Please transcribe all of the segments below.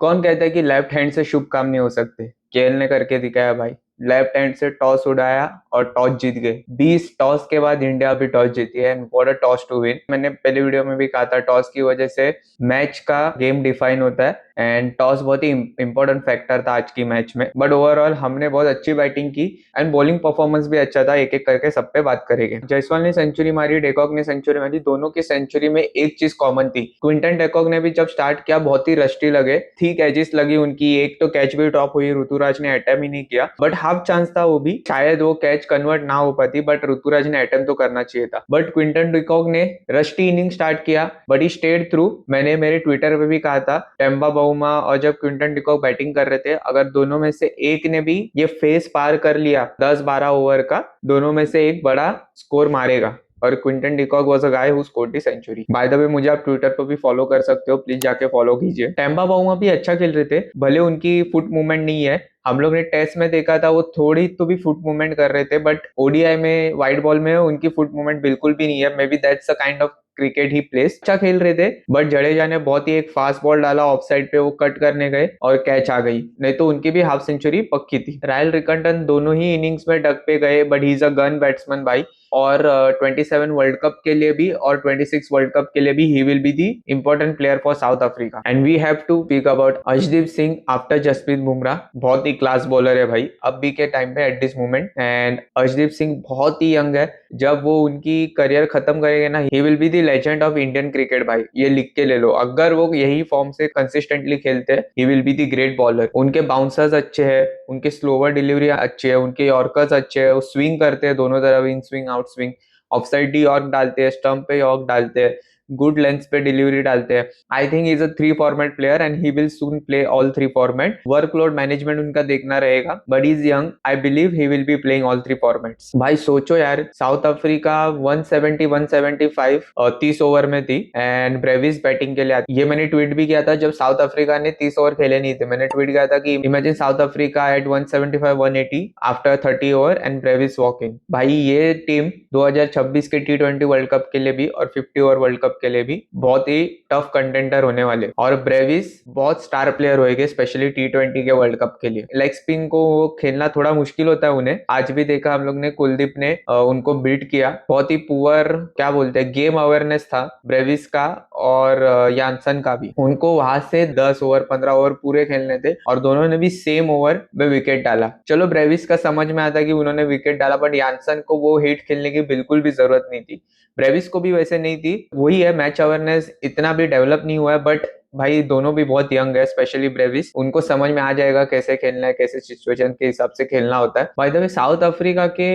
कौन कहता है कि लेफ्ट हैंड से शुभ काम नहीं हो सकते? केएल ने करके दिखाया भाई। लेफ्ट हैंड से टॉस उड़ाया और टॉस जीत गए। 20 टॉस के बाद इंडिया भी टॉस जीती है and what a toss to win. मैंने पहले वीडियो में भी कहा था टॉस की वजह से मैच का गेम डिफाइन होता है एंड टॉस बहुत ही इंपॉर्टेंट फैक्टर था आज की मैच में। बट ओवरऑल हमने बहुत अच्छी बैटिंग की एंड बॉलिंग परफॉर्मेंस भी अच्छा था। एक एक करके सब पे बात करेंगे। जायसवाल ने सेंचुरी मारी, डेकॉक ने सेंचुरी मारी। दोनों की सेंचुरी में एक चीज कॉमन थी। क्विंटन डेकॉक ने भी जब स्टार्ट किया बहुत ही रस्टी लगे, ठीक एजिस लगी उनकी। एक तो कैच भी ड्रॉप हुई, ऋतुराज ने अटेम्प्ट ही नहीं किया, बट हाफ चांस था वो भी, शायद वो कैच कन्वर्ट ना हो पाती, बट ऋतुराज ने अटेम्प्ट तो करना चाहिए था। बट क्विंटन डिकॉक ने रस्टी इनिंग स्टार्ट किया बट ही स्टेड थ्रू। मैंने मेरे ट्विटर पे भी कहा था टेम्बा बाउमा और जब क्विंटन डिकॉक बैटिंग कर रहे थे, अगर दोनों में से एक ने भी ये फेस पार कर लिया 10-12 ओवर का, दोनों में से एक बड़ा स्कोर मारेगा। और Quinton de Kock was a guy who scored the century. By the way मुझे आप ट्विटर पर भी फॉलो कर सकते हो, प्लीज जाके फॉलो कीजिए। टेम्बा बाउमा भी अच्छा खेल रहे थे, भले उनकी फुट मूवमेंट नहीं है। हम लोग ने टेस्ट में देखा था वो थोड़ी तो भी फुट मूवमेंट कर रहे थे, बट ओडीआई में वाइट बॉल में उनकी फुट मूवमेंट बिल्कुल भी नहीं है। May be that's a kind of cricket he place. अच्छा खेल रहे थे, बट जडेजा ने बहुत ही एक फास्ट बॉल डाला ऑफ साइड पे, वो कट करने गए और कैच आ गई, नहीं तो उनकी भी हाफ सेंचुरी पक्की थी। रायल रिकंटन दोनों ही इनिंग्स में डक पे गए, but he is a gun batsman भाई। और 27 वर्ल्ड कप के लिए भी और 26 वर्ल्ड कप के लिए भी he will be the important player for South Africa. And we have to speak about Arshdeep Singh after Jasprit Bumrah. बहुत ही क्लास बॉलर है भाई अभी के टाइम पे eight this moment. And Arshdeep Singh बहुत ही यंग है, जब वो उनकी करियर खत्म करेंगे ना, ही will be the legend of Indian cricket भाई, ये लिख के ले लो। अगर वो यही फॉर्म से कंसिस्टेंटली खेलते हैं, ही will be the great bowler. उनके बाउंसर्स अच्छे हैं, उनके स्लोवर डिलीवरी अच्छे है, उनके यॉर्कर्स अच्छे है, वो स्विंग करते हैं दोनों तरफ, in swing out swing, of side D York डालते हैं, स्टंप पे यॉर्क डालते हैं, गुड लेंथ पे डिलीवरी डालते हैं। I think is a 3 format player and he will soon play all 3 format. Workload management उनका देखना रहेगा, but is young, I believe he will be playing all 3 formats. भाई सोचो यार, साउथ अफ्रीका 170 175 30 ओवर में थी एंड ब्रेविस बैटिंग के लिए आती। ये मैंने ट्वीट भी किया था जब साउथ अफ्रीका ने 30 ओवर खेले नहीं थे। मैंने ट्वीट किया था कि imagine South Africa at 175 180 after 30 over and Brevis walk in. भाई ये टीम 2026 के T20 वर्ल्ड कप के लिए भी और 50 ओवर वर्ल्ड कप के लिए भी बहुत ही टफ कंटेंडर होने वाले। और ब्रेविस बहुत स्टार प्लेयर होएंगे स्पेशली T20 के वर्ल्ड कप के लिए। लेग स्पिन को खेलना थोड़ा मुश्किल होता है उन्हें। आज भी देखा हम लोग ने, कुलदीप ने उनको बीट किया। बहुत ही पुअर क्या बोलते हैं गेम अवेयरनेस था ब्रेविस का और यानसन का भी। उनको वहां से 10 ओवर 15 ओवर पूरे खेलने थे और दोनों ने भी सेम ओवर में विकेट डाला। चलो ब्रेविस का समझ में आता कि उन्होंने विकेट डाला, बट यानसन को वो हिट खेलने की बिल्कुल भी जरूरत नहीं थी। ब्रेविस को भी वैसे नहीं थी। वही है, मैच अवेयरनेस इतना भी डेवलप नहीं हुआ है, बट भाई दोनों भी बहुत यंग है, स्पेशली ब्रेविस। उनको समझ में आ जाएगा कैसे खेलना है, कैसे सिचुएशन के हिसाब से खेलना होता है। Bye the way south Africa के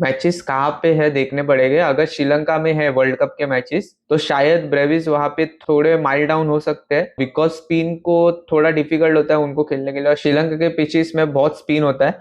मैचेस कहाँ पे है देखने पड़ेंगे। अगर श्रीलंका में है वर्ल्ड कप के मैचेस, तो शायद ब्रेविस वहां पे थोड़े माइल डाउन हो सकते हैं, बिकॉज स्पिन को थोड़ा डिफिकल्ट होता है उनको खेलने के लिए, और श्रीलंका के पिचेस में बहुत स्पिन होता है।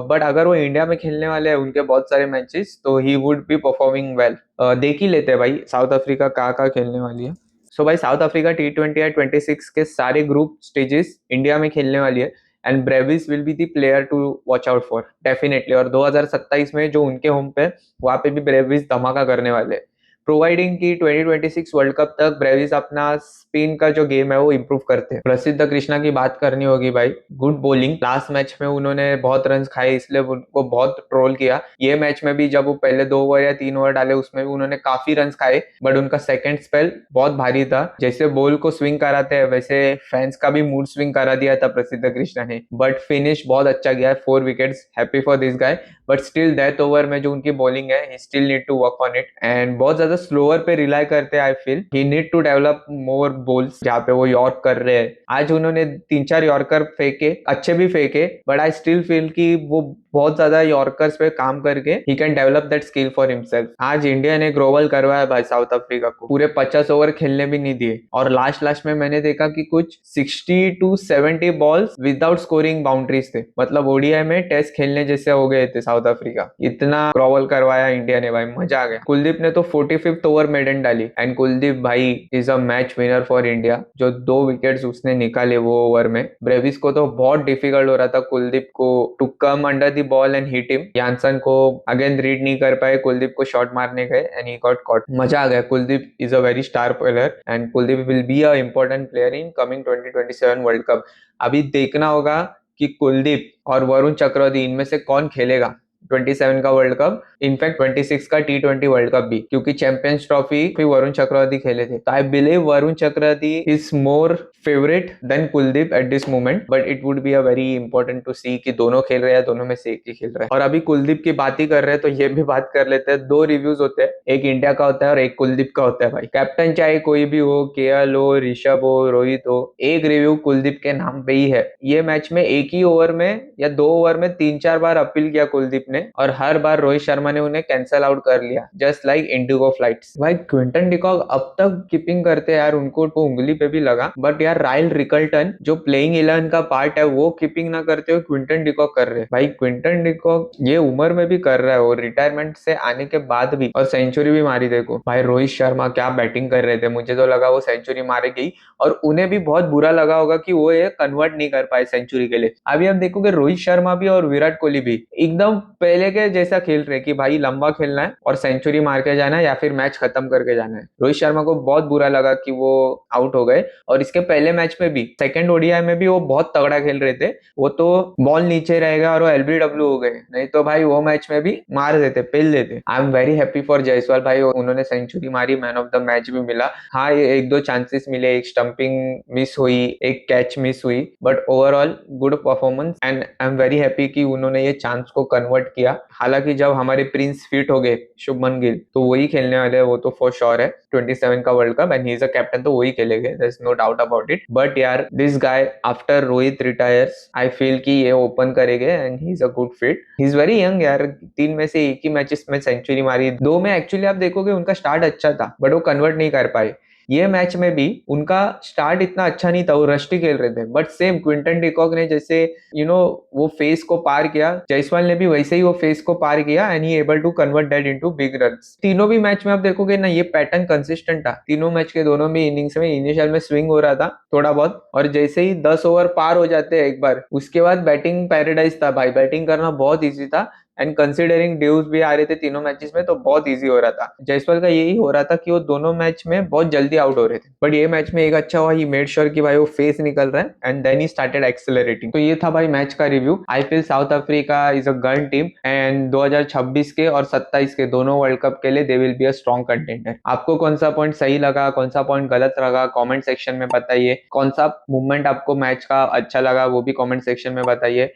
बट अगर वो इंडिया में खेलने वाले हैं उनके बहुत सारे मैचेस, तो he would be performing well. देख ही लेते हैं भाई साउथ अफ्रीका कहाँ खेलने वाली है। सो भाई साउथ अफ्रीका T20 या 26 के सारे ग्रुप स्टेजेस इंडिया में खेलने वाली है and Brevis will be the player to watch out for definitely. और 2027 में जो उनके होम पे, वहां पे भी ब्रेविस धमाका करने वाले हैं, प्रोवाइडिंग की 2026 वर्ल्ड कप तक ब्रेविस अपना स्पिन का जो गेम है वो इंप्रूव करते हैं। प्रसिद्ध कृष्णा की बात करनी होगी भाई, गुड बॉलिंग। लास्ट मैच में उन्होंने बहुत रन खाए, इसलिए उनको बहुत ट्रोल किया। ये मैच में भी जब वो पहले 2 ओवर या 3 ओवर डाले उसमें भी उन्होंने काफी रन खाए, बट उनका सेकंड स्पेल बहुत भारी था। जैसे बॉल को स्विंग कराते हैं वैसे फैंस का भी मूड स्विंग करा दिया था प्रसिद्ध कृष्णा ने, बट फिनिश बहुत अच्छा गया है, 4 wickets, happy for this guy. But still death over में जो उनकी बॉलिंग है, he still need to work on it and बहुत ज्यादा स्लोअर पे रिलाई करते हैं। I feel he need to develop more balls जहाँ पे वो यॉर्क कर रहे हैं। आज उन्होंने 3-4 यॉर्कर फेंके, अच्छे भी फेंके, बट आई स्टिल फील कि वो बहुत ज्यादा यॉर्कर्स पे काम करके he can develop that skill for himself. आज इंडिया ने ग्लोबल करवाया भाई साउथ अफ्रीका को, पूरे 50 ओवर खेलने भी नहीं दिए। और लास्ट में मैंने देखा कि कुछ 60 to 70 balls without scoring boundaries थे, मतलब ओडीआई में टेस्ट खेलने जैसे हो गए थे साउथ अफ्रीका। इतना ग्लोबल करवाया इंडिया ने भाई, मजा आ गया। कुलदीप ने तो 45th ओवर मेडन डाली एंड कुलदीप भाई is a match winner for India. जो 2 विकेट्स उसने निकाले वो ओवर में, ब्रेविस को तो बहुत डिफिकल्ट हो रहा था कुलदीप को to come under the ball and hit him. Jansen को अगेन रीड नहीं कर पाए, कुलदीप को शॉट मारने गए एंड ही गॉट कॉट। मजा आ गया। Kuldeep is a very star player and Kuldeep will be a important player in coming 2027 world cup. अभी देखना होगा कि कुलदीप और वरुण चक्रवर्ती इनमें से कौन खेलेगा 27 का वर्ल्ड कप, इनफैक्ट 26 का T20 वर्ल्ड कप भी, क्योंकि चैंपियंस ट्रॉफी भी वरुण चक्रवर्ती खेले थे। तो I believe Varun Chakravarthy is more favourite than Kuldeep at this moment, but it would be a very important to see कि दोनों खेल रहे हैं, दोनों में से एक ही खेल रहा है। और अभी कुलदीप की बात ही कर रहे हैं तो ये भी बात कर लेते हैं। 2 रिव्यूज होते हैं, एक इंडिया का होता है और एक कुलदीप का होता है भाई। कैप्टन चाहे कोई भी हो, KL हो, ऋषभ हो, रोहित हो, एक रिव्यू कुलदीप के नाम पे ही है। ये मैच में एक ही ओवर में या 2 ओवर में 3-4 बार अपील किया कुलदीप ने और हर बार रोहित शर्मा ने उन्हें कैंसल आउट कर लिया, जस्ट लाइक इंडिगो फ्लाइट्स। भाई क्विंटन डिकॉक अब तक कीपिंग करते हैं यार, उनको तो उंगली पे भी लगा, बट यार राइल रिकल्टन जो प्लेइंग 11 का पार्ट है वो कीपिंग ना करते हुए क्विंटन डिकॉक कर रहे हैं। भाई क्विंटन डिकॉक ये उम्र में भी कर रहा है, वो रिटायरमेंट से आने के बाद भी, और सेंचुरी भी मारी। देखो भाई रोहित शर्मा क्या बैटिंग कर रहे थे, मुझे तो लगा वो सेंचुरी मारेगी और उन्हें भी बहुत बुरा लगा होगा कि वो ये कन्वर्ट नहीं कर पाए सेंचुरी के लिए। अभी हम देखोगे रोहित शर्मा भी और विराट कोहली भी एकदम पहले के जैसा खेल रहे कि भाई लंबा खेलना है और सेंचुरी मार के जाना है या फिर मैच खत्म करके जाना है। रोहित शर्मा को बहुत बुरा लगा कि वो आउट हो गए, और इसके पहले मैच में भी, सेकंड ODI में भी वो बहुत तगड़ा खेल रहे थे। वो तो बॉल नीचे रहेगा और वो LBW हो गए, नहीं तो भाई वो मैच में भी मार देते, पेल देते। I am very happy for Jaiswal भाई, उन्होंने सेंचुरी मारी, मैन ऑफ द मैच भी मिला। हाँ ये 1-2 चांसेस मिले, एक स्टंपिंग मिस हुई, एक कैच मिस हुई, but overall good performance and I am very happy कि उन्होंने ये चांस को कन्वर्ट किया। हालांकि जब हमारे प्रिंस फिट हो गए शुभमन गिल तो वही खेलने वाले हैं, वो तो फॉर श्योर है 27 का world cup and he is a captain, तो वही खेलेंगे, there is no doubt about it. But यार this guy after Rohit retires I feel कि ये ओपन करेंगे and he is a good fit. He is very young यार, 3 में से एक ही मैचेस में सेंचुरी मारी, 2 में एक्चुअली आप देखोगे उनका स्टार्ट अच्छा था बट वो कन्वर्ट नहीं कर पाए। ये मैच में भी उनका स्टार्ट इतना अच्छा नहीं था, वो रस्टी खेल रहे थे, बट सेम क्विंटन डिकॉक ने जैसे वो फेस को पार किया, जायसवाल ने भी वैसे ही वो फेस को पार किया and he able to convert that into big runs. तीनों भी मैच में आप देखोगे ना, ये पैटर्न कंसिस्टेंट था तीनों मैच के, दोनों भी इनिंग्स में इनिशियल में स्विंग हो रहा था थोड़ा बहुत, और जैसे ही 10 ओवर पार हो जाते हैं एक बार, उसके बाद बैटिंग पैराडाइज था भाई, बैटिंग करना बहुत ईजी था एंड कंसिडरिंग ड्यूज भी आ रहे थे तीनों मैचेस में तो बहुत इजी हो रहा था। जायसवाल का यही हो रहा था कि वो दोनों मैच में बहुत जल्दी आउट हो रहे थे, बट ये मैच में एक अच्छा हुआ, ही मेड श्योर कि भाई वो फेस निकल रहा है and then he started accelerating. तो ये था भाई मैच का review. I feel South Africa is a gun team and 2026 के और 27 के दोनों वर्ल्ड कप के लिए they will be a strong contender. आपको कौन सा पॉइंट सही लगा, कौन सा पॉइंट गलत लगा, कमेंट सेक्शन में बताइए। कौन सा मूवमेंट आपको मैच का अच्छा लगा वो भी कमेंट सेक्शन में बताइए।